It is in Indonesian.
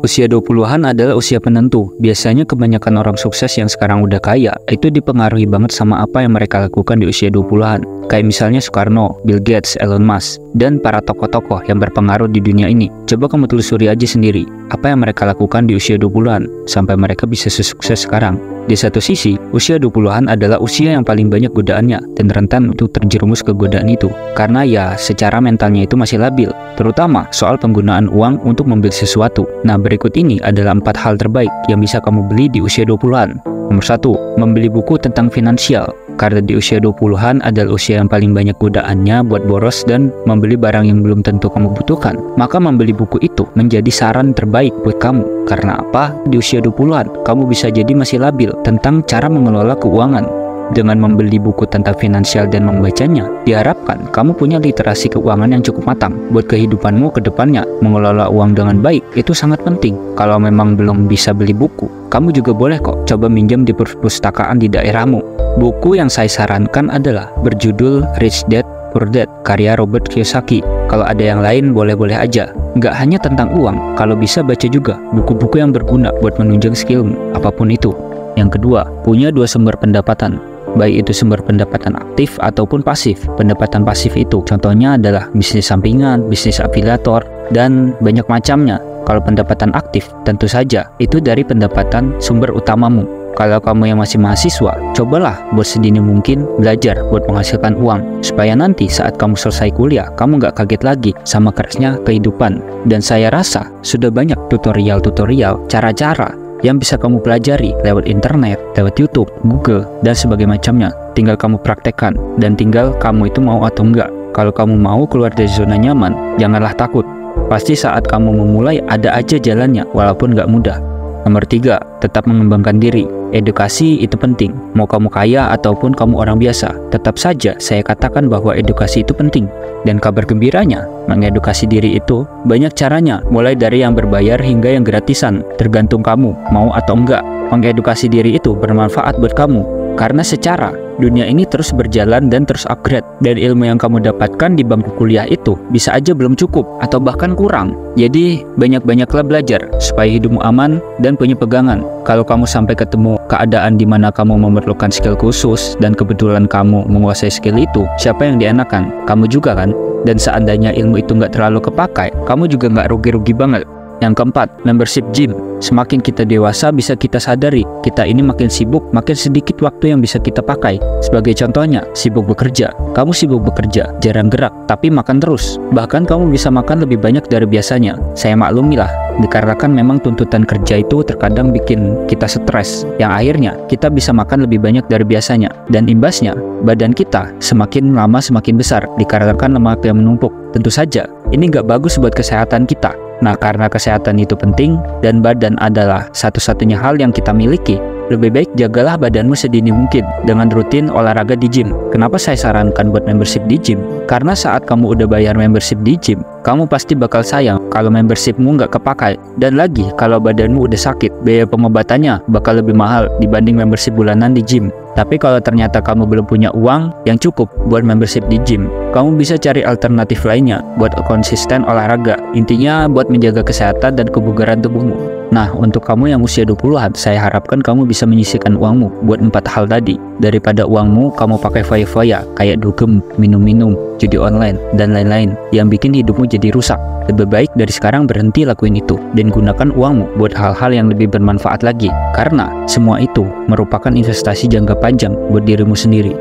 Usia 20-an adalah usia penentu. Biasanya kebanyakan orang sukses yang sekarang udah kaya itu dipengaruhi banget sama apa yang mereka lakukan di usia 20-an. Kayak misalnya Soekarno, Bill Gates, Elon Musk, dan para tokoh-tokoh yang berpengaruh di dunia ini. Coba kamu telusuri aja sendiri, apa yang mereka lakukan di usia 20-an sampai mereka bisa sesukses sekarang. Di satu sisi, usia 20-an adalah usia yang paling banyak godaannya dan rentan untuk terjerumus ke godaan itu. Karena ya, secara mentalnya itu masih labil, terutama soal penggunaan uang untuk membeli sesuatu. Nah, berikut ini adalah 4 hal terbaik yang bisa kamu beli di usia 20-an. Nomor 1, membeli buku tentang finansial. Karena di usia 20-an adalah usia yang paling banyak godaannya buat boros dan membeli barang yang belum tentu kamu butuhkan. Maka membeli buku itu menjadi saran terbaik buat kamu. Karena apa? Di usia 20-an, kamu bisa jadi masih labil tentang cara mengelola keuangan. Dengan membeli buku tentang finansial dan membacanya, diharapkan kamu punya literasi keuangan yang cukup matang buat kehidupanmu ke depannya. Mengelola uang dengan baik itu sangat penting. Kalau memang belum bisa beli buku, kamu juga boleh kok coba minjem di perpustakaan di daerahmu. Buku yang saya sarankan adalah berjudul Rich Dad Poor Dad karya Robert Kiyosaki. Kalau ada yang lain boleh-boleh aja. Nggak hanya tentang uang, kalau bisa baca juga buku-buku yang berguna buat menunjang skillmu, apapun itu. Yang kedua, punya 2 sumber pendapatan. Baik itu sumber pendapatan aktif ataupun pasif. Pendapatan pasif itu contohnya adalah bisnis sampingan, bisnis afiliator, dan banyak macamnya. Kalau pendapatan aktif, tentu saja itu dari pendapatan sumber utamamu. Kalau kamu yang masih mahasiswa, cobalah buat sedini mungkin belajar buat menghasilkan uang. Supaya nanti saat kamu selesai kuliah, kamu nggak kaget lagi sama kerasnya kehidupan. Dan saya rasa sudah banyak tutorial-tutorial, cara-cara yang bisa kamu pelajari lewat internet, lewat YouTube, Google, dan sebagainya macamnya. Tinggal kamu praktekkan, dan tinggal kamu itu mau atau enggak. Kalau kamu mau keluar dari zona nyaman, janganlah takut. Pasti saat kamu memulai ada aja jalannya, walaupun nggak mudah. Nomor 3, tetap mengembangkan diri. Edukasi itu penting. Mau kamu kaya ataupun kamu orang biasa, tetap saja saya katakan bahwa edukasi itu penting. Dan kabar gembiranya, mengedukasi diri itu banyak caranya, mulai dari yang berbayar hingga yang gratisan. Tergantung kamu mau atau enggak. Mengedukasi diri itu bermanfaat buat kamu. Karena secara dunia ini terus berjalan dan terus upgrade. Dan ilmu yang kamu dapatkan di bangku kuliah itu bisa aja belum cukup atau bahkan kurang. Jadi banyak-banyaklah belajar supaya hidupmu aman dan punya pegangan. Kalau kamu sampai ketemu keadaan di mana kamu memerlukan skill khusus dan kebetulan kamu menguasai skill itu, siapa yang dienakan? Kamu juga kan? Dan seandainya ilmu itu nggak terlalu kepakai, kamu juga nggak rugi-rugi banget. Yang keempat, membership gym. Semakin kita dewasa bisa kita sadari, kita ini makin sibuk, makin sedikit waktu yang bisa kita pakai. Sebagai contohnya, sibuk bekerja. Kamu sibuk bekerja, jarang gerak, tapi makan terus. Bahkan kamu bisa makan lebih banyak dari biasanya. Saya maklumilah, dikarenakan memang tuntutan kerja itu terkadang bikin kita stres, yang akhirnya kita bisa makan lebih banyak dari biasanya. Dan imbasnya, badan kita semakin lama semakin besar, dikarenakan lemak yang menumpuk. Tentu saja, ini nggak bagus buat kesehatan kita. Nah, karena kesehatan itu penting dan badan adalah satu-satunya hal yang kita miliki, lebih baik jagalah badanmu sedini mungkin dengan rutin olahraga di gym. Kenapa saya sarankan buat membership di gym? Karena saat kamu udah bayar membership di gym, kamu pasti bakal sayang kalau membershipmu nggak kepakai. Dan lagi, kalau badanmu udah sakit, biaya pengobatannya bakal lebih mahal dibanding membership bulanan di gym. Tapi kalau ternyata kamu belum punya uang yang cukup buat membership di gym, kamu bisa cari alternatif lainnya buat konsisten olahraga. Intinya buat menjaga kesehatan dan kebugaran tubuhmu. Nah, untuk kamu yang usia 20-an, saya harapkan kamu bisa menyisihkan uangmu buat 4 hal tadi. Daripada uangmu kamu pakai foya-foya kayak dugem, minum-minum, judi online, dan lain-lain yang bikin hidupmu jadi rusak. Lebih baik dari sekarang berhenti lakuin itu dan gunakan uangmu buat hal-hal yang lebih bermanfaat lagi. Karena semua itu merupakan investasi jangka panjang buat dirimu sendiri.